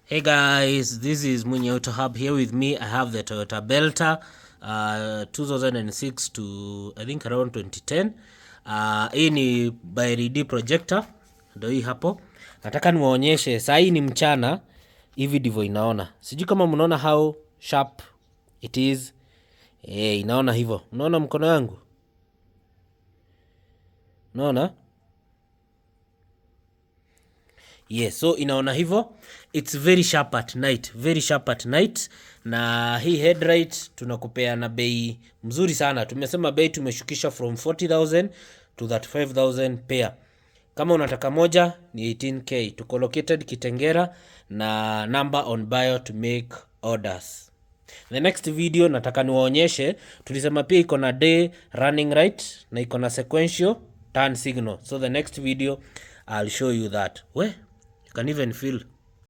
Hey guys, this is Munye Auto Hub. Here with me I have the Toyota Belta 2006 to I think around 2010. Hii ni by LED projector, ndio hii hapo. Nataka niwaonyeshe, saa hii ni mchana, hivi ndivyo inaona. Sijui kama mnaona how sharp it is. Inaona hivyo. Mnaona mkono wangu? Unaona? Yes, so inaona hivyo. It's very sharp at night, very sharp at night. Na hii headlight tunakupea na bei mzuri sana. Tumesema bei tumeshukisha from 40,000 to 35,000 pair. Kama unataka moja ni 18k. Tuko located Kitengera na number on bio to make orders. The next video nataka niwaonyeshe, tulisema pia iko na day running right na iko na sequential turn signal. So the next video I'll show you that. You can even feel